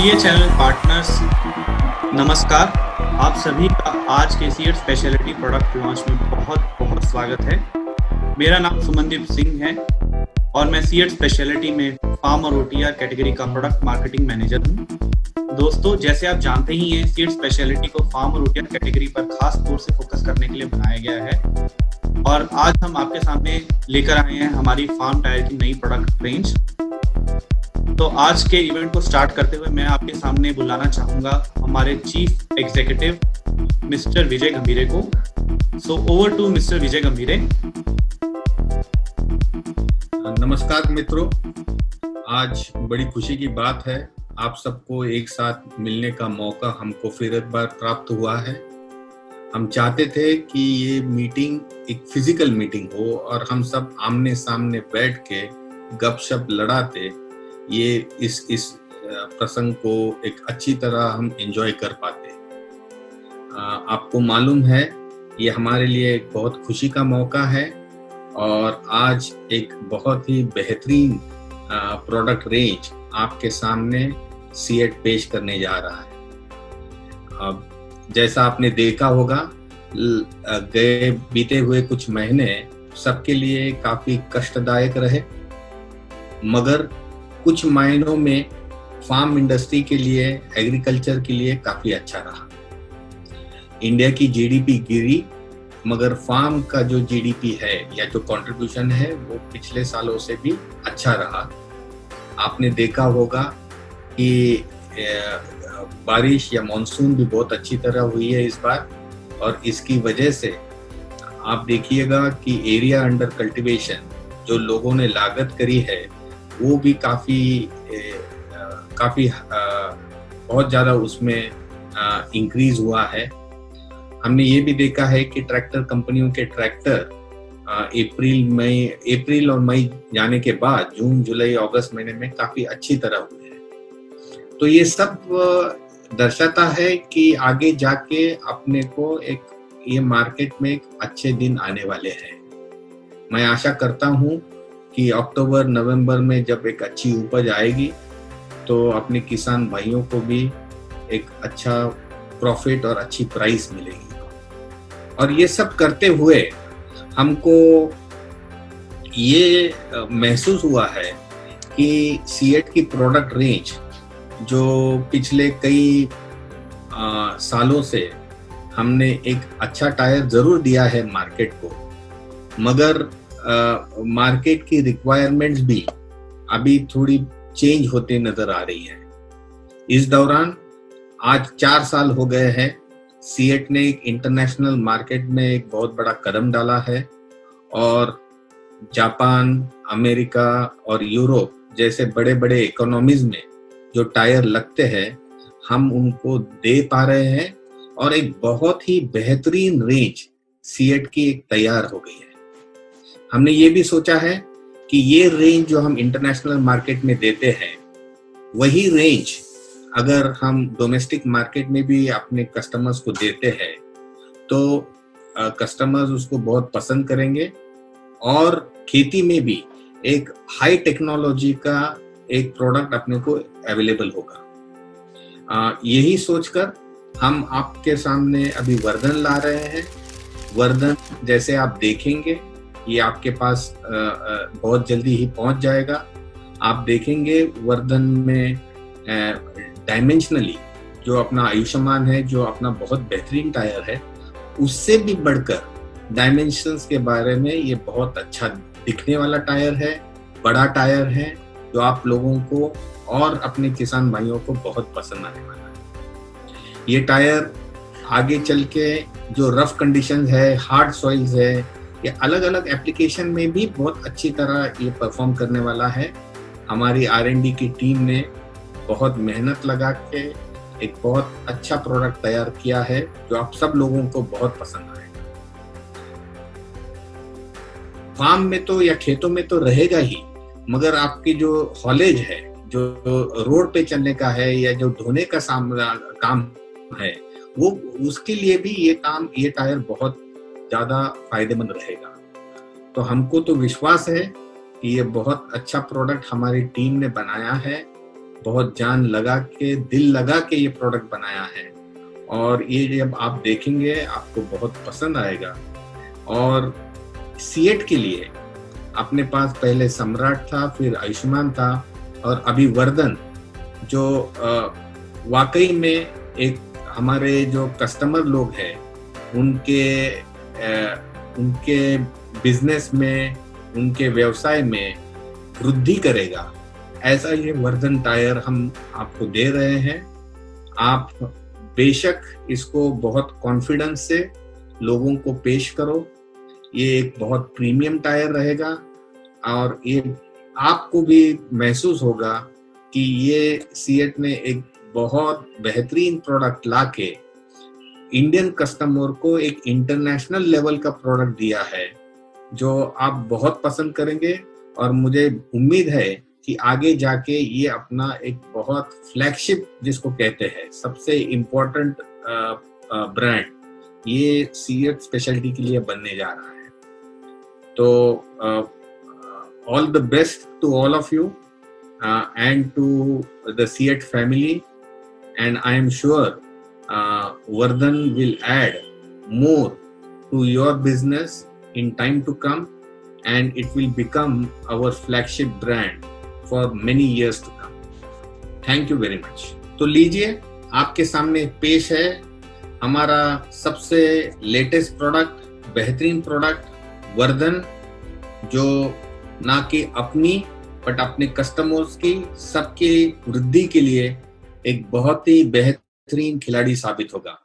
प्रिय channel partners, नमस्कार। आप सभी का आज के सीएट स्पेशलिटी प्रोडक्ट लॉन्च में बहुत बहुत स्वागत है। मेरा नाम सुमनदीप सिंह है और मैं सीएट स्पेशलिटी में फार्म और ओटीआर कैटेगरी का प्रोडक्ट मार्केटिंग मैनेजर हूं। दोस्तों, जैसे आप जानते ही हैं, सीएट स्पेशलिटी को फार्म और ओटीआर कैटेगरी पर खास तौर से फोकस करने के लिए बनाया गया है और आज हम आपके सामने लेकर आए हैं हमारी फार्म टायर की नई प्रोडक्ट रेंज। तो आज के इवेंट को स्टार्ट करते हुए मैं आपके सामने बुलाना चाहूंगा हमारे चीफ एग्जीक्यूटिव मिस्टर विजय गंभीरे को। सो ओवर टू मिस्टर विजय गंभीरे। नमस्कार मित्रों, आज बड़ी खुशी की बात है, आप सबको एक साथ मिलने का मौका हमको फिर एक बार प्राप्त हुआ है। हम चाहते थे कि ये मीटिंग एक फिजिकल मीटिंग हो और हम सब आमने सामने बैठ के गपशप लड़ाते ये इस प्रसंग को एक अच्छी तरह हम एंजॉय कर पाते। आपको मालूम है ये हमारे लिए एक बहुत खुशी का मौका है और आज एक बहुत ही बेहतरीन प्रोडक्ट रेंज आपके सामने सीएट पेश करने जा रहा है। जैसा आपने देखा होगा, गए बीते हुए कुछ महीने सबके लिए काफी कष्टदायक रहे, मगर कुछ मायनों में फार्म इंडस्ट्री के लिए, एग्रीकल्चर के लिए काफी अच्छा रहा। इंडिया की जीडीपी गिरी, मगर फार्म का जो जीडीपी है या जो कंट्रीब्यूशन है वो पिछले सालों से भी अच्छा रहा। आपने देखा होगा कि बारिश या मॉनसून भी बहुत अच्छी तरह हुई है इस बार और इसकी वजह से आप देखिएगा कि एरिया अंडर कल्टीवेशन जो लोगों ने लागत करी है वो भी काफी बहुत ज्यादा उसमें इंक्रीज हुआ है। हमने ये भी देखा है कि ट्रैक्टर कंपनियों के ट्रैक्टर अप्रैल और मई जाने के बाद जून, जुलाई, अगस्त महीने में काफी अच्छी तरह हुए हैं। तो ये सब दर्शाता है कि आगे जाके अपने को ये मार्केट में एक अच्छे दिन आने वाले हैं। मैं आशा करता हूँ कि अक्टूबर नवंबर में जब एक अच्छी उपज आएगी तो अपने किसान भाइयों को भी एक अच्छा प्रॉफिट और अच्छी प्राइस मिलेगी। और ये सब करते हुए हमको ये महसूस हुआ है कि सीएट की प्रोडक्ट रेंज जो पिछले कई सालों से हमने एक अच्छा टायर जरूर दिया है मार्केट को, मगर मार्केट की रिक्वायरमेंट्स भी अभी थोड़ी चेंज होते नजर आ रही है। इस दौरान आज 4 साल हो गए हैं, सीएट ने एक इंटरनेशनल मार्केट में एक बहुत बड़ा कदम डाला है और जापान, अमेरिका और यूरोप जैसे बड़े बड़े इकोनॉमीज में जो टायर लगते हैं हम उनको दे पा रहे हैं और एक बहुत ही बेहतरीन रेंज सीएट की एक तैयार हो गई है। हमने ये भी सोचा है कि ये रेंज जो हम इंटरनेशनल मार्केट में देते हैं वही रेंज अगर हम डोमेस्टिक मार्केट में भी अपने कस्टमर्स को देते हैं तो कस्टमर्स उसको बहुत पसंद करेंगे और खेती में भी एक हाई टेक्नोलॉजी का एक प्रोडक्ट अपने को अवेलेबल होगा। यही सोचकर हम आपके सामने अभी वर्धन ला रहे हैं। वर्धन जैसे आप देखेंगे ये आपके पास बहुत जल्दी ही पहुंच जाएगा। आप देखेंगे वर्धन में डायमेंशनली जो अपना आयुष्मान है, जो अपना बहुत बेहतरीन टायर है, उससे भी बढ़कर डायमेंशंस के बारे में ये बहुत अच्छा दिखने वाला टायर है, बड़ा टायर है जो आप लोगों को और अपने किसान भाइयों को बहुत पसंद आने वाला है। ये टायर आगे चल के जो रफ कंडीशंस है, हार्ड सॉइल्स है, ये अलग अलग एप्लीकेशन में भी बहुत अच्छी तरह ये परफॉर्म करने वाला है। हमारी R&D की टीम ने बहुत मेहनत लगा के एक बहुत अच्छा प्रोडक्ट तैयार किया है जो आप सब लोगों को बहुत पसंद आएगा। फार्म में तो या खेतों में तो रहेगा ही, मगर आपकी जो हॉलेज है, जो रोड पे चलने का है या जो धोने का काम है, वो उसके लिए भी ये टायर बहुत ज्यादा फायदेमंद रहेगा। तो हमको तो विश्वास है कि ये बहुत अच्छा प्रोडक्ट हमारी टीम ने बनाया है बहुत जान लगा के, दिल लगा के ये प्रोडक्ट बनाया है, और ये जब आप देखेंगे आपको बहुत पसंद आएगा। और सीएट के लिए अपने पास पहले सम्राट था, फिर आयुष्मान था, और अभी वर्धन, जो वाकई में एक हमारे जो कस्टमर लोग हैं उनके बिजनेस में, उनके व्यवसाय में वृद्धि करेगा, ऐसा ये वर्धन टायर हम आपको दे रहे हैं। आप बेशक इसको बहुत कॉन्फिडेंस से लोगों को पेश करो। ये एक बहुत प्रीमियम टायर रहेगा, और ये आपको भी महसूस होगा कि ये सीएट ने एक बहुत बेहतरीन प्रोडक्ट लाके इंडियन कस्टमर को एक इंटरनेशनल लेवल का प्रोडक्ट दिया है, जो आप बहुत पसंद करेंगे। और मुझे उम्मीद है कि आगे जाके ये अपना एक बहुत फ्लैगशिप, जिसको कहते हैं सबसे इम्पोर्टेंट ब्रांड, ये सीएट स्पेशलिटी के लिए बनने जा रहा है। तो all the best to all of you and to the Seat family, and I am sure Vardhan will add more to your business in time to come, and it will become our flagship brand for many years to come. Thank you very much. तो लीजिए, आपके सामने पेश है हमारा सबसे latest product, बेहतरीन product Vardhan, जो ना कि अपनी बट अपने कस्टमर्स की, सबकी वृद्धि के लिए एक बहुत ही बेहतरीन खिलाड़ी साबित होगा।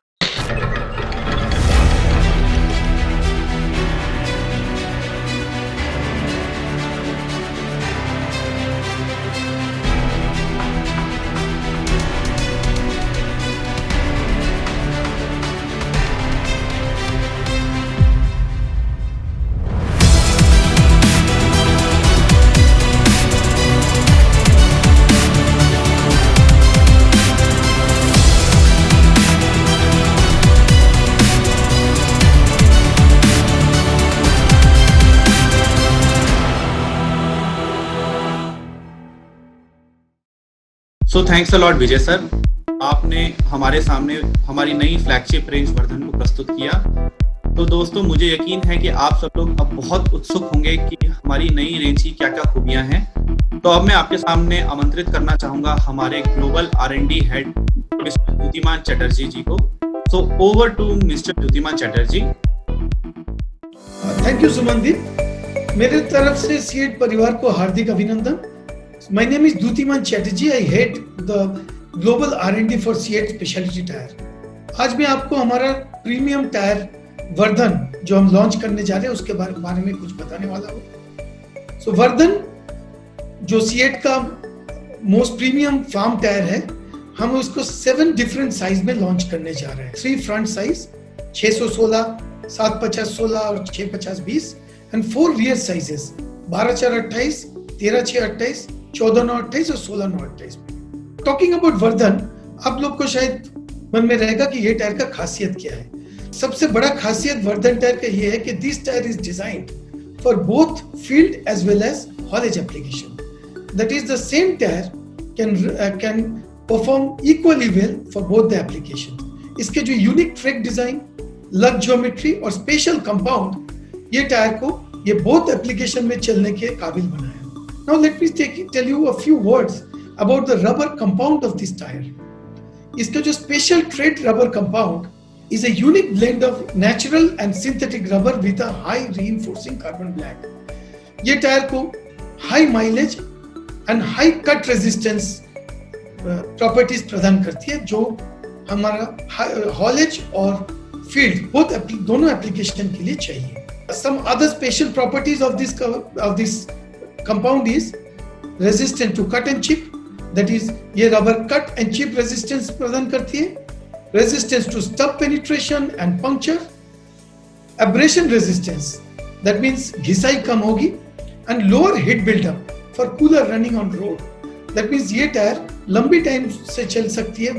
So thanks a lot Vijay sir, आपने हमारे सामने हमारी नई फ्लैगशिप रेंज वर्धन को प्रस्तुत किया। तो दोस्तों, मुझे यकीन है कि आप सब लोग अब बहुत उत्सुक होंगे कि हमारी नई रेंज की क्या क्या खूबियां हैं। तो अब मैं आपके सामने आमंत्रित करना चाहूंगा हमारे global R&D head mister Dyutiman Chatterjee ji को। So over to mister Dyutiman Chatterjee. Thank you Sumandeep. मेरे तरफ से सीएट परिवार को हार्दिक अभिनंदन। My name is Dutiman Chatterjee. I head the global R&D for Seat Specialty Tire. आज मैं आपको हमारा प्रीमियम टायर वर्धन जो हम लॉन्च करने जा रहे हैं उसके बारे में कुछ बताने वाला हूँ। सो वर्धन जो सीएट का मोस्ट प्रीमियम फार्म टायर है, हम उसको 7 डिफरेंट साइज में लॉन्च करने जा रहे हैं। 3 फ्रंट साइज 616, 750-16 और 650-20 एंड 4 रियर साइजेस 12-4-28, 13-6-28, 14-9-28 और 16-9-28 में। टॉकिंग अबाउट वर्धन, आप लोग को शायद मन में रहेगा कि ये टायर का खासियत क्या है। सबसे बड़ा खासियत वर्धन टायर का ये है कि this tyre is designed for both field as well as haulage application. That is the same tyre can perform equally well for both the application. इसके जो unique track design, lug geometry और special compound ये tyre को ये both application में चलने के काबिल बनाया। Now let me tell you a few words about the rubber compound of this tire. इसका जो special trait rubber compound is a unique blend of natural and synthetic rubber with a high reinforcing carbon black. ये tyre को high mileage and high cut resistance properties प्रदान करती है, जो हमारा haulage और field दोनों एप्लीकेशन के लिए चाहिए। Some other special properties of this compound is resistant to cut and chip, that is ये rubber cut and chip resistance प्रदान करती है, resistance to stub penetration and puncture, abrasion resistance, that means घिसाई कम होगी, and lower heat buildup for cooler running on road, that means ये tyre लंबी time से चल सकती है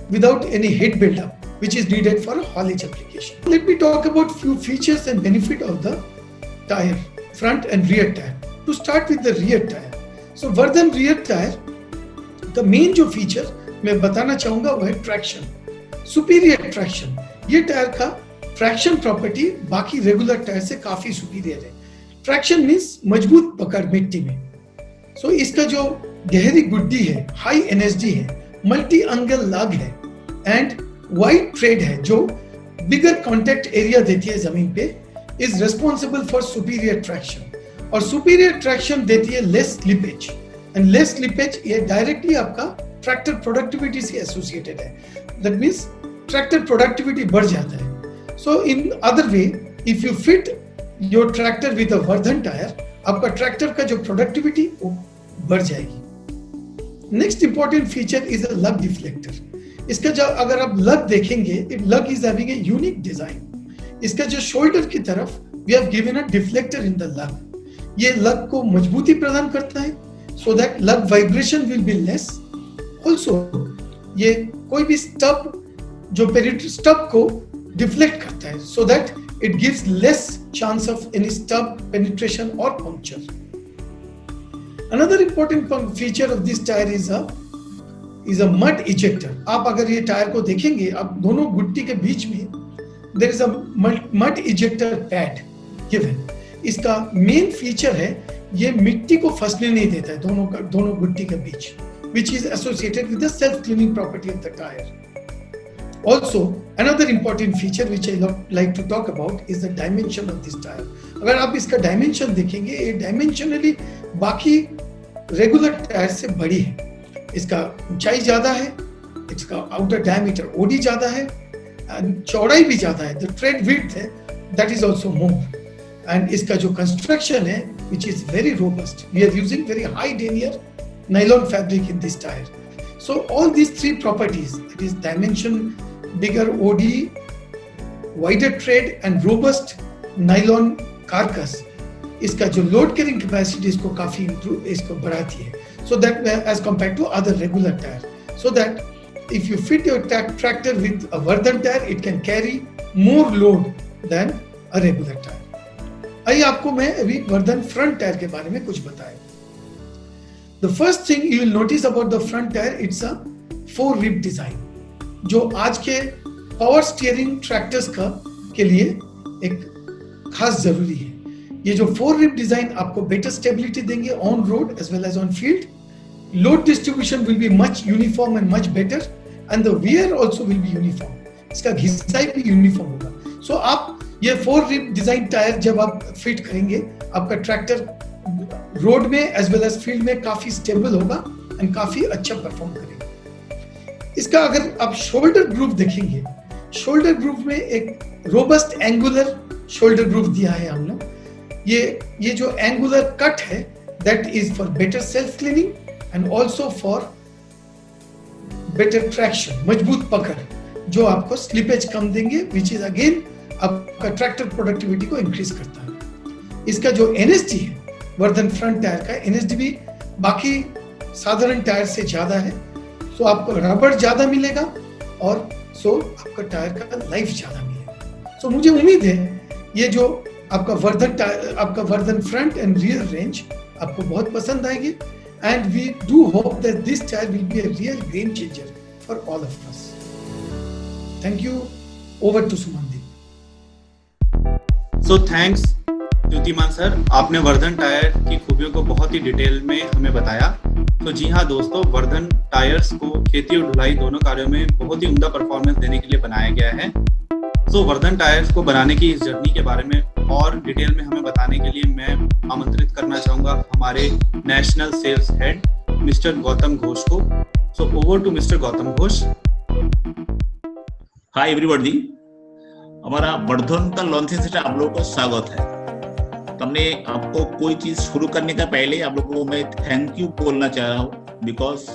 without any heat buildup which is needed for a haulage application. Let me talk about few features and benefit of the tire, front and rear tire. To start with the rear tire. So Vardhan rear tire इसका main जो feature मैं बताना चाहूंगा वो है traction, superior traction. ये tyre का traction property बाकी रेगुलर टायर से काफी सुपीरियर है। ट्रैक्शन मीन्स मजबूत पकड़ मिट्टी में। सो इसका जो गहरी गुड्डी है, हाई एनएसडी है, मल्टी एंगल लग है एंड वाइड ट्रेड है जो बिगर कॉन्टेक्ट एरिया देती है जमीन पे, is responsible for superior traction. और सुपीरियर ट्रैक्शन देती है less slippage, and less slippage ये डायरेक्टली आपका ट्रैक्टर प्रोडक्टिविटी से एसोसिएटेड है। दैट मीन्स ट्रैक्टर प्रोडक्टिविटी बढ़ जाता है। So in other way, if you fit your tractor with a Vardhan tyre, आपका ट्रैक्टर का जो प्रोडक्टिविटी वो बढ़ जाएगी। Next important feature is a lug deflector. इसका जो अगर आप लग देखेंगे, lug is having a unique design. इसका जो शोल्डर की तरफ we have given a deflector in the lug. ये लग को मजबूती प्रदान करता है so that lug vibration will be less. Also ये कोई भी स्टब जो स्टब को डिफ्लेक्ट करता है so that it gives less chance of any stub penetration or puncture. Another important feature of this tire is a mud ejector. आप अगर ये टायर को देखेंगे, आप दोनों गुट्टी के बीच में there is a mud ejector pad given. इसका मेन फीचर है ये मिट्टी को फंसने नहीं देता है दोनों गुट्टी के बीच, which is associated with the self-cleaning property of the tire. Also, another important feature which I like to talk about is the dimension of this tire. अगर आप इसका डायमेंशन देखेंगे, ये डायमेंशनली बाकी रेगुलर टायर से बड़ी है। इसका ऊंचाई ज्यादा है, इसका आउटर डायमीटर ओडी ज्यादा है, एंड चौड़ाई भी ज्यादा है। द ट्रेड विड्थ है that is also more, and इसका जो कंस्ट्रक्शन है which is very robust. We are using very high denier nylon fabric in this tyre. So all these three properties, that is dimension, bigger OD, wider tread and robust nylon carcass, इसका जो load carrying capacity इसको काफी improve, इसको बढ़ाती है, so that as compared to other regular tire, so that if you fit your tractor with a Vardhan tire, it can carry more load than a regular tire. आइए आपको मैं अभी Vardhan front tyre के बारे में कुछ बताएं। The first thing you will notice about the front tire, it's a 4-rib design, जो आज के पावर स्टीयरिंग ट्रैक्टर्स के लिए एक खास जरूरी है। ये जो 4-rib डिजाइन आपको बेटर स्टेबिलिटी देंगे on road as well as on field. Load distribution will be much uniform and much better, and the wear also will be uniform. इसका घिसाई भी यूनिफॉर्म होगा। सो आप ये 4-rib डिजाइन टायर जब आप फिट करेंगे, आपका ट्रैक्टर रोड में एज वेल एज फील्ड में काफी स्टेबल होगा एंड काफी अच्छा परफॉर्म करेगा। इसका अगर आप शोल्डर ग्रूव देखेंगे, शोल्डर ग्रूव में एक रोबस्ट एंगुलर शोल्डर ग्रूव दिया है हम लोग। ये जो एंगुलर कट है that is for better self cleaning and also for better traction, मजबूत पकड़ जो आपको स्लिपेज कम देंगे, विच इज अगेन आपका ट्रैक्टर प्रोडक्टिविटी को इंक्रीज करता है। इसका जो एनएसडी है वर्धन फ्रंट टायर का, एनएसडी भी बाकी साधारण टायर से ज्यादा है। सो आपको रबड़ ज्यादा मिलेगा और सो आपका टायर का लाइफ ज्यादा मिलेगा। सो मुझे उम्मीद है ये जो आपका Vardhan front and rear range आपको बहुत पसंद आएगी, and we do hope that this tyre will be a real game changer for all of us. Thank you. Over to Sumandeep. So thanks Dyutiman sir, आपने वर्धन टायर की खूबियों को बहुत ही डिटेल में हमें बताया। तो जी हाँ दोस्तों, वर्धन टायर्स को खेती और ढुलाई दोनों कार्यों में बहुत ही उम्दा परफॉर्मेंस देने के लिए बनाया गया है। सो वर्धन टायर्स को बनाने की इस जर्नी के बारे में और डिटेल में हमें बताने के लिए मैं आमंत्रित करना चाहूंगा हमारे national sales head mister Gautam Ghosh को। So over to mister Gautam Ghosh. Hi everybody, हमारा वर्धन का लॉन्चिंग से आप लोगों को स्वागत है। हमने आपको कोई चीज शुरू करने का पहले आप लोगों को मैं थैंक यू बोलना चाह रहा हूँ, बिकॉज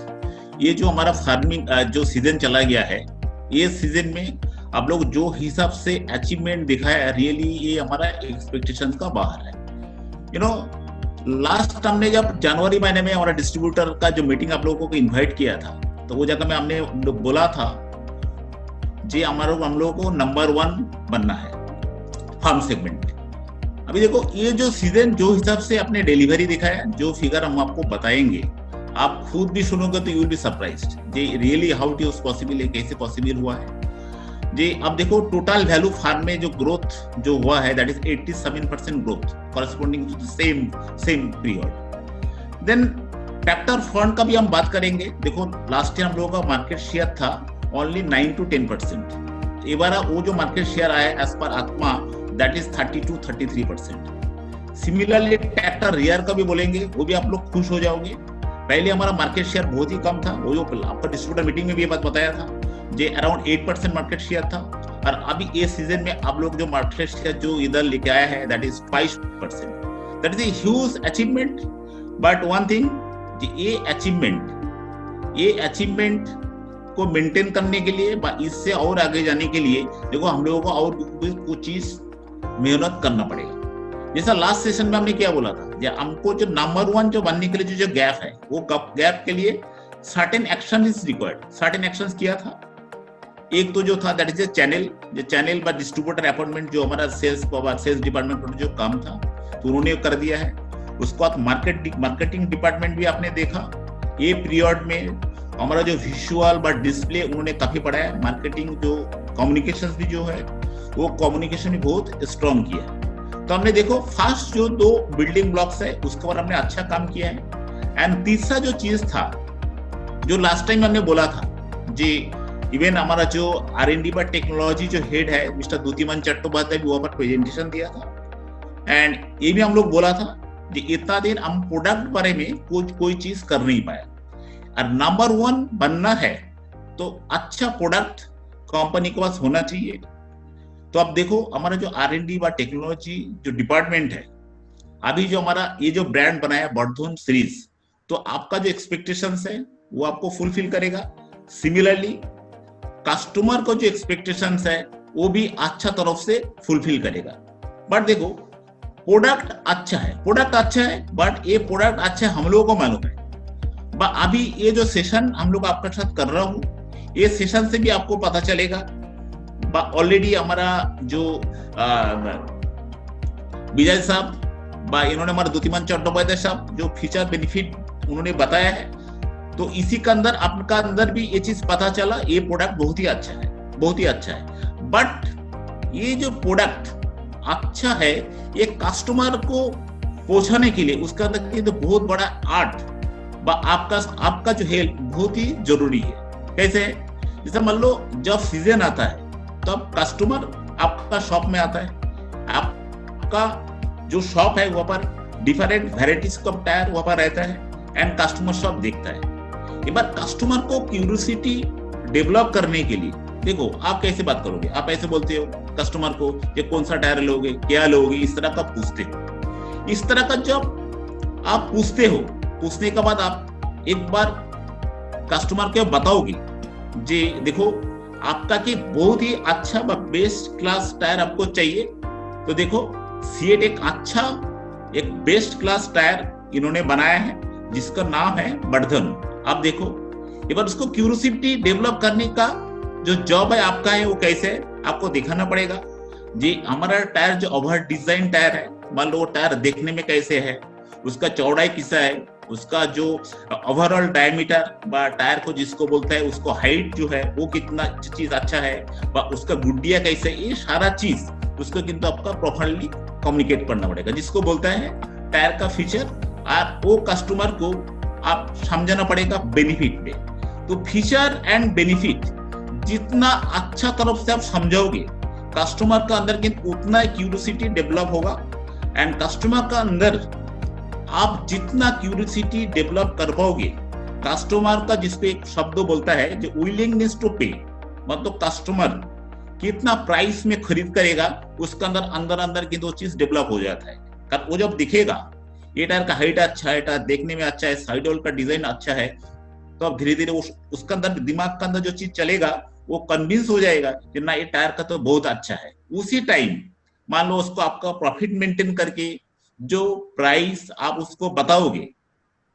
ये जो हमारा फार्मिंग जो सीजन चला गया है, ये सीजन में आप लोग जो हिसाब से अचीवमेंट दिखाया, रियली ये हमारा एक्सपेक्टेशंस का बाहर है। यू नो, लास्ट हमने जब जनवरी महीने में हमारा डिस्ट्रीब्यूटर का जो मीटिंग आप लोगों को इन्वाइट किया था, तो वो जगह में हमने बोला था जी हम लोगों को नंबर 1 बनना है फार्म सेगमेंट में। अभी देखो, ये जो सीजन जो हिसाब से अपने डिलीवरी दिखाया, जो फिगर हम आपको बताएंगे, आप खुद भी सुनोगे तो यू विल बी सरप्राइज्ड जी really how it is possible है, कैसे पॉसिबल हुआ है जी। अब देखो टोटल वैल्यू फार्म में जो ग्रोथ जो हुआ है that is 87% growth corresponding to the same period. Then factor fund का भी हम बात करेंगे। देखो लास्ट ईयर हम लोगों का मार्केट शेयर था ओनली 9 to 10%। ये बार वो जो मार्केट शेयर आया एज पर आत्मा that is 30 to 33%। Similarly factor rear का भी बोलेंगे, वो भी आप लोग खुश हो जाओगे। पहले हमारा मार्केट शेयर बहुत ही कम था, वो जो आपका डिस्ट्रीब्यूटर मीटिंग में भी ये बात बताया था, जो अराउंड 8% मार्केट शेयर था। और अभी ये सीजन में आप लोग जो मार्केट शेयर जो इधर लेके आया है that is 5%। That is a huge achievement. But one thing, ये अचीवमेंट को मेंटेन करने के लिए, इससे और आगे जाने के लिए देखो हम लोगों को और कुछ चीज मेहनत करना पड़ेगा। जैसा लास्ट सेशन में हमने क्या बोला था, हमको जो नंबर 1 जो बनने के लिए जो गैप है, वो गैप के लिए certain action is required. Certain actions किया था। एक तो जो था दैट इज चैनल बा डिस्ट्रीब्यूटर अपॉइंटमेंट, जो हमारा सेल्स डिपार्टमेंट में जो काम था तो उन्होंने कर दिया है। उसके बाद मार्केटिंग डिपार्टमेंट भी आपने देखा, ये पीरियड में हमारा जो विजुअल बा डिस्प्ले उन्होंने काफी बढ़ाया। मार्केटिंग जो कम्युनिकेशन भी जो है वो कम्युनिकेशन भी बहुत स्ट्रॉन्ग किया है। तो हमने देखो फर्स्ट जो 2 बिल्डिंग ब्लॉक्स है उसके ऊपर हमने अच्छा काम किया है। एंड तीसरा जो चीज था जो लास्ट टाइम हमने बोला था जी, इवन हमारा जो R&D बा टेक्नोलॉजी जो हेड है मिस्टर द्युतिमान चट्टोपाध्याय भी वहां पर प्रेजेंटेशन दिया था। एंड ये भी हम लोग बोला था कि इतना दिन हम प्रोडक्ट बारे में कोई चीज कर नहीं पाया, और नंबर 1 बनना है तो अच्छा प्रोडक्ट कंपनी के पास होना चाहिए। तो अब देखो हमारा जो R&D बा टेक्नोलॉजी जो डिपार्टमेंट है, अभी जो हमारा ये जो ब्रांड बनाया वर्धन सीरीज, तो आपका जो एक्सपेक्टेशंस है वो आपको फुलफिल करेगा। सिमिलरली कस्टमर को जो एक्सपेक्टेशंस है वो भी अच्छा तरफ से फुलफिल करेगा। बट देखो प्रोडक्ट अच्छा है बट ये प्रोडक्ट अच्छा हम लोगों को मालूम है। अभी ये जो सेशन हम लोग आपके साथ कर रहा हूँ, ये सेशन से भी आपको पता चलेगा। ऑलरेडी हमारा जो विजय साहब इन्होंने हमारा द्युतिमान चट्टोपाध्याय साहब जो फीचर बेनिफिट उन्होंने बताया है, तो इसी के अंदर आपका अंदर भी ये चीज पता चला, ये प्रोडक्ट बहुत ही अच्छा है। बट ये जो प्रोडक्ट अच्छा है, ये कस्टमर को पहुंचाने के लिए उसका अंदर तो बहुत बड़ा आर्ट आपका जो हेल्प बहुत ही जरूरी है। कैसे? जैसे मान लो जब सीजन आता है तब कस्टमर आपका शॉप में आता है, आपका जो शॉप है वहां पर डिफरेंट वेराइटीज का टायर वहां पर रहता है एंड कस्टमर शॉप देखता है। एक बार कस्टमर को क्यूरियोसिटी डेवलप करने के लिए देखो आप कैसे बात करोगे, आप ऐसे बोलते हो कस्टमर को ये कौन सा टायर लोगे, क्या लोगे, इस तरह का पूछते हो। इस तरह का जब आप पूछते हो, पूछने के बाद आप एक बार कस्टमर को बताओगे जी देखो आपका कि बहुत ही अच्छा बेस्ट क्लास टायर आपको चाहिए, तो देखो सीएट एक बेस्ट क्लास टायर इन्होंने बनाया है जिसका नाम है वर्धन। आप देखो एक बार उसको क्यूरियोसिटी डेवलप करने का जो जॉब है आपका है वो कैसे है आपको दिखाना पड़ेगा जी। हमारा टायर जो ओवर डिजाइन टायर है, मान लो वो टायर देखने में कैसे है, उसका चौड़ाई किसा है, उसका जो ओवरऑल डायमीटर टायर को जिसको बोलता है उसको हाइट जो है वो कितना चीज अच्छा है, उसका गुड्डिया कैसे, ये सारा चीज उसको किंतु आपका प्रॉपरली कम्युनिकेट करना पड़ेगा, जिसको बोलता है टायर का फीचर। और वो कस्टमर को आप समझाना पड़ेगा बेनिफिट पे। तो फीचर एंड बेनिफिट जितना अच्छा तरफ से आप समझाओगे कस्टमर का अंदर उतना क्यूरियोसिटी डेवलप होगा। एंड कस्टमर का अंदर आप जितना क्यूरियोसिटी डेवलप कर पाओगे, कस्टमर का जिसपे एक शब्द बोलता है जो विलिंगनेस टू पे, मतलब कस्टमर कितना प्राइस में खरीद करेगा, उसके अंदर की दो चीज डेवलप हो जाता है। कारण वो जब दिखेगा ये टायर का हाइट अच्छा है, टायर देखने में अच्छा है, साइड वॉल का डिजाइन अच्छा है, तो अब धीरे धीरे उसके अंदर दिमाग का अंदर जो चीज चलेगा वो कन्विंस हो जाएगा कि ना ये टायर का तो बहुत अच्छा है। उसी टाइम मान लो उसको आपका प्रॉफिट मेंटेन करके जो प्राइस आप उसको बताओगे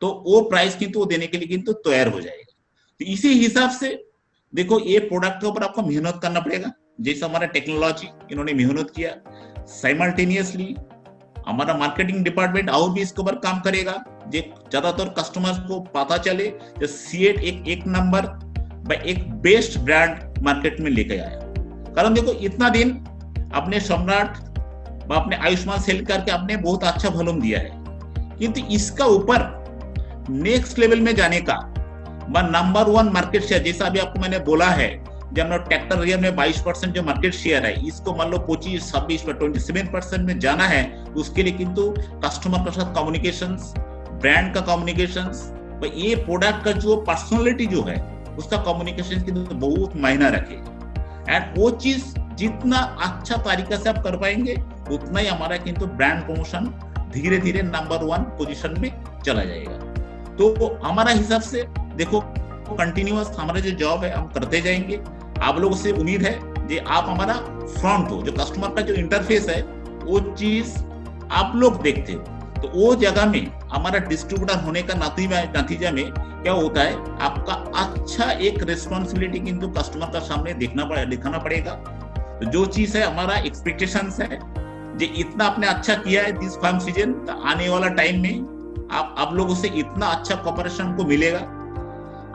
तो वो प्राइस किंतु देने के लिए किंतु तैयार हो जाएगा। तो इसी हिसाब से देखो ये प्रोडक्ट के ऊपर आपको मेहनत करना पड़ेगा, जैसे हमारा टेक्नोलॉजी इन्होंने मेहनत किया, साइमल्टेनियसली हमारा मार्केटिंग डिपार्टमेंट और भी इसके ऊपर काम करेगा, যে ज्यादातर कस्टमर्स को पता चले कि सीएट एक नंबर एक बेस्ट ब्रांड मार्केट में लेके आया। कारण देखो इतना दिन अपने सम्राट व अपने आयुष्मान सेल करके आपने बहुत अच्छा वॉल्यूम दिया है, किंतु इसका ऊपर नेक्स्ट लेवल में जाने का नंबर 1 मार्केट शेयर, जैसा अभी आपको मैंने बोला है, जब हम ट्रैक्टर रियर में 22% जो मार्केट शेयर है, इसको मान लो 25, 26 पर 27% में जाना है, उसके लिए किंतु कस्टमर के साथ कम्युनिकेशंस, ब्रांड का कम्युनिकेशंस, ये प्रोडक्ट का जो पर्सनालिटी जो है उसका कम्युनिकेशन की तो बहुत मायना रखे। एंड वो चीज जितना अच्छा तरीका से आप कर पाएंगे उतना ही हमारा किंतु ब्रांड प्रमोशन धीरे धीरे नंबर 1 पोजीशन में चला जाएगा। तो हमारा हिसाब से देखो कंटिन्यूअस हमारा जो जॉब है हम करते जाएंगे। आप लोगों से उम्मीद है कि आप हमारा फ्रंट हो, जो कस्टमर का जो इंटरफेस है वो चीज आप लोग देखते हो, तो वो जगह में हमारा डिस्ट्रीब्यूटर होने का नतीजा में क्या होता है, आपका अच्छा एक रिस्पॉन्सिबिलिटी किंतु कस्टमर का सामने दिखाना पड़ेगा। तो जो चीज है हमारा एक्सपेक्टेशंस है जो इतना आपने अच्छा किया है दिस फार्म सीजन, तो आने वाला टाइम में आप लोगों से इतना अच्छा कॉपरेशन को मिलेगा।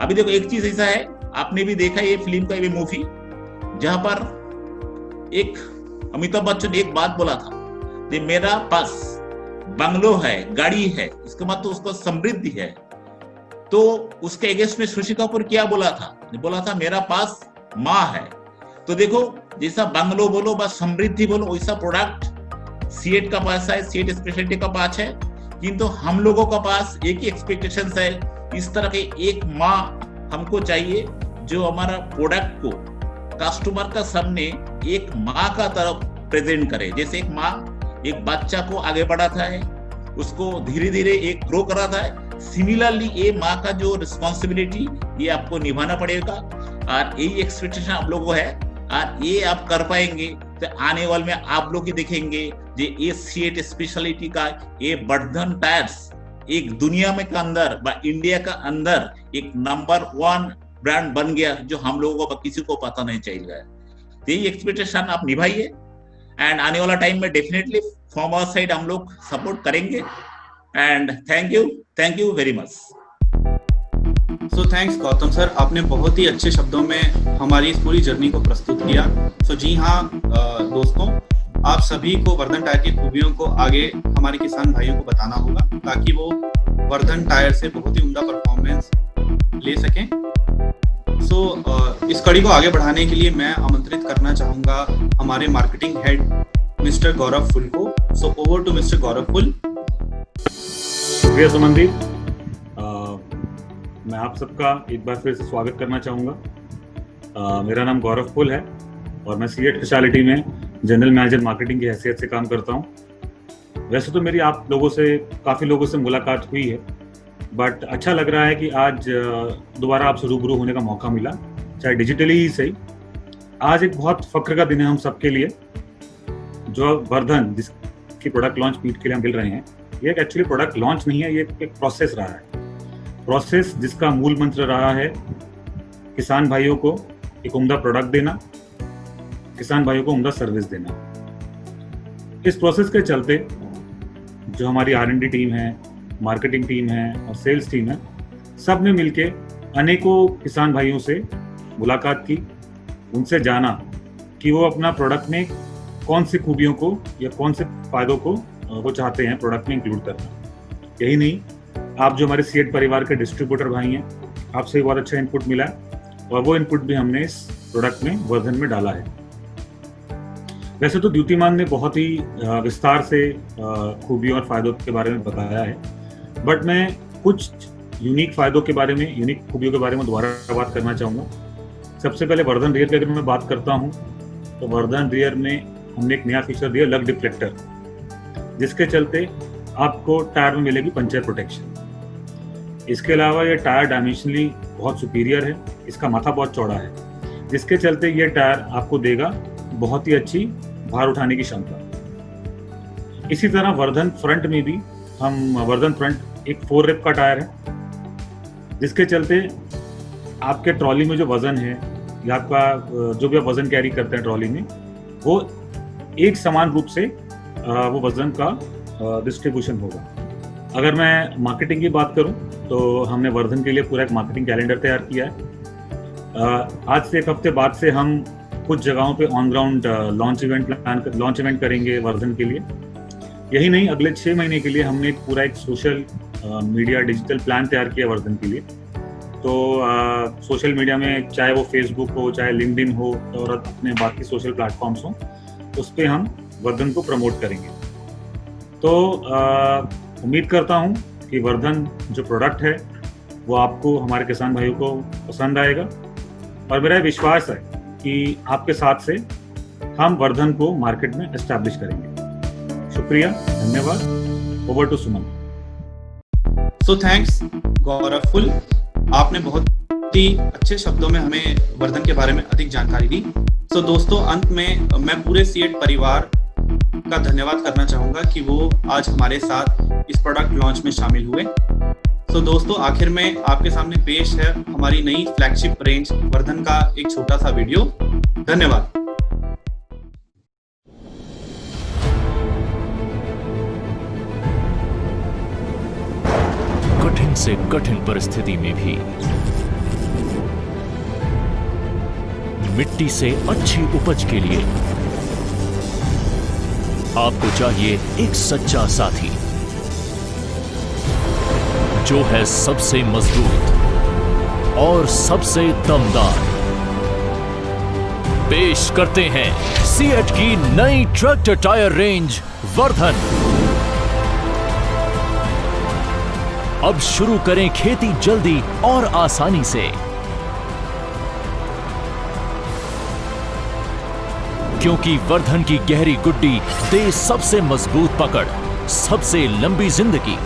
अभी देखो एक चीज ऐसा है, आपने भी देखा ये फिल्म का ये मूवी, जहां पर एक अमिताभ बच्चन एक बात बोला था कि मेरा पास बंगलो है, गाड़ी है, इसके मतलब उसको समृद्धि है। तो उसके अगेंस्ट में शशि कपूर क्या बोला था मेरा पास माँ है। तो देखो जैसा बंगलो बोलो बस समृद्धि बोलो, वैसा प्रोडक्ट सीएट का पास है, सीएट स्पेशलिटी का पास है, किंतु हम लोगों का पास एक ही एक्सपेक्टेशन है, इस तरह के एक माँ हमको चाहिए जो हमारा प्रोडक्ट को कस्टमर का सामने एक माँ का तरफ प्रेजेंट करे। जैसे एक माँ एक बच्चा को आगे बढ़ाता है, उसको धीरे धीरे एक ग्रो कराता है, सिमिलरली ये माँ का जो रिस्पॉन्सिबिलिटी ये आपको निभाना पड़ेगा। और यही एक्सपेक्टेशन आप लोगों को है, और ये आप कर पाएंगे तो आने वाले में आप लोग ही देखेंगे ये सीएट स्पेशलिटी का ये वर्धन टायर्स एक दुनिया में का अंदर इंडिया का अंदर एक नंबर 1 ब्रांड बन गया, जो हम लोगों को किसी को पता नहीं चलेगा। यही एक्सपेक्टेशन आप निभाइए, एंड आने वाला टाइम में डेफिनेटली फ्रॉम आवर साइड हम लोग सपोर्ट करेंगे। And thank you very much. So thanks Gautam sir, आपने बहुत ही अच्छे शब्दों में हमारी इस पूरी जर्नी को प्रस्तुत किया। सो जी हाँ दोस्तों, आप सभी को वर्धन टायर की खूबियों को आगे हमारे किसान भाइयों को बताना होगा, ताकि वो वर्धन टायर से बहुत ही उम्दा परफॉर्मेंस ले सकें। सो इस कड़ी को आगे बढ़ाने के लिए मैं आमंत्रित करना चाहूंगा हमारे marketing head mister Gaurav Phull को। So over to mister Gaurav Phull. प्रिय संबंधी, मैं आप सबका एक बार फिर से स्वागत करना चाहूँगा। मेरा नाम गौरव फुल है और मैं सीएट स्पेशलिटी में जनरल मैनेजर मार्केटिंग की हैसियत से काम करता हूँ। वैसे तो मेरी आप लोगों से काफ़ी लोगों से मुलाकात हुई है, बट अच्छा लग रहा है कि आज दोबारा आपसे रूबरू होने का मौका मिला, चाहे डिजिटली ही सही। आज एक बहुत फक्र का दिन है हम सबके लिए। जो वर्धन जिसकी प्रोडक्ट लॉन्च मीट के लिए हम मिल रहे हैं, ये एक एक्चुअली प्रोडक्ट लॉन्च नहीं है, ये एक प्रोसेस रहा है। प्रोसेस जिसका मूल मंत्र रहा है किसान भाइयों को एक उम्दा प्रोडक्ट देना, किसान भाइयों को उम्दा सर्विस देना। इस प्रोसेस के चलते जो हमारी R&D टीम है, मार्केटिंग टीम है और सेल्स टीम है, सब ने मिलके अनेकों किसान भाइयों से मुलाकात की, उनसे जाना कि वो अपना प्रोडक्ट में कौन सी खूबियों को या कौन से फायदों को वो चाहते हैं प्रोडक्ट में इंक्लूड करना। यही नहीं, आप जो हमारे सीएट परिवार के डिस्ट्रीब्यूटर भाई हैं, आपसे बहुत अच्छा इनपुट मिला है और वो इनपुट भी हमने इस प्रोडक्ट में वर्धन में डाला है। वैसे तो द्युतिमान ने बहुत ही विस्तार से खूबियों और फायदों के बारे में बताया है, बट मैं कुछ यूनिक फायदों के बारे में, यूनिक खूबियों के बारे में दोबारा बात करना चाहूँगा। सबसे पहले वर्धन रियर की अगर मैं बात करता हूँ तो वर्धन रियर में हमने एक नया फीचर दिया, लग डिफ्लेक्टर, जिसके चलते आपको टायर में मिलेगी पंचर प्रोटेक्शन। इसके अलावा ये टायर डायमेंशनली बहुत सुपीरियर है, इसका माथा बहुत चौड़ा है, जिसके चलते ये टायर आपको देगा बहुत ही अच्छी भार उठाने की क्षमता। इसी तरह वर्धन फ्रंट में भी वर्धन फ्रंट एक 4 रेप का टायर है, जिसके चलते आपके ट्रॉली में जो वजन है या आपका जो भी आप वजन कैरी करते हैं ट्रॉली में, वो एक समान रूप से वो वजन का डिस्ट्रीब्यूशन होगा। अगर मैं मार्केटिंग की बात करूं तो हमने वर्धन के लिए पूरा एक मार्केटिंग कैलेंडर तैयार किया है। आज से एक हफ्ते बाद से हम कुछ जगहों पे ऑन ग्राउंड लॉन्च इवेंट करेंगे वर्धन के लिए। यही नहीं, अगले 6 महीने के लिए हमने पूरा एक सोशल मीडिया डिजिटल प्लान तैयार किया वर्धन के लिए। तो सोशल मीडिया में चाहे वो फेसबुक हो, चाहे लिंक्डइन हो और अपने बाकी सोशल प्लेटफॉर्म्स हो, उस पर हम वर्धन को प्रमोट करेंगे। तो उम्मीद करता हूँ कि वर्धन जो प्रोडक्ट है वो आपको, हमारे किसान भाइयों को पसंद आएगा, और मेरा विश्वास है कि आपके साथ से हम वर्धन को मार्केट में एस्टैब्लिश करेंगे। शुक्रिया, धन्यवाद। Over to Suman. So thanks Gaurav Phull, आपने बहुत ही अच्छे शब्दों में हमें वर्धन के बारे में अधिक जानकारी दी। सो दोस्तों, अंत में मैं पूरे सीएट परिवार का धन्यवाद करना चाहूंगा कि वो आज हमारे साथ इस प्रोडक्ट लॉन्च में शामिल हुए। तो दोस्तों, आखिर में आपके सामने पेश है हमारी नई फ्लैगशिप रेंज वर्धन का एक छोटा सा वीडियो। धन्यवाद। कठिन से कठिन परिस्थिति में भी मिट्टी से अच्छी उपज के लिए आपको चाहिए एक सच्चा साथी जो है सबसे मजबूत और सबसे दमदार। पेश करते हैं सीएट की नई ट्रैक्टर टायर रेंज वर्धन। अब शुरू करें खेती जल्दी और आसानी से, क्योंकि वर्धन की गहरी गुड्डी दे सबसे मजबूत पकड़, सबसे लंबी जिंदगी।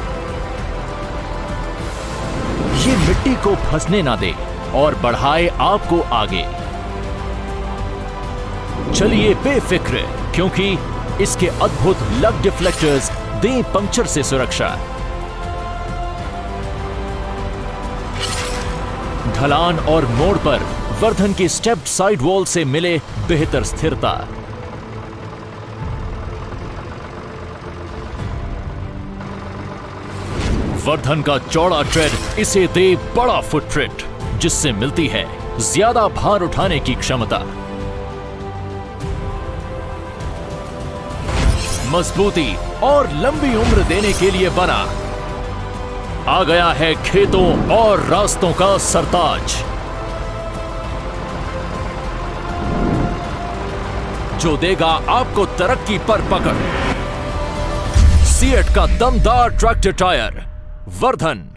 ये मिट्टी को फंसने ना दे और बढ़ाए आपको आगे। चलिए बेफिक्र, क्योंकि इसके अद्भुत लग डिफ्लेक्टर्स दें पंक्चर से सुरक्षा। ढलान और मोड़ पर वर्धन के स्टेप्ड साइड वॉल से मिले बेहतर स्थिरता। वर्धन का चौड़ा ट्रेड इसे दे बड़ा फुटप्रिंट, जिससे मिलती है ज्यादा भार उठाने की क्षमता। मजबूती और लंबी उम्र देने के लिए बना आ गया है खेतों और रास्तों का सरताज, जो देगा आपको तरक्की पर पकड़। सीएट का दमदार ट्रैक्टर टायर वर्धन।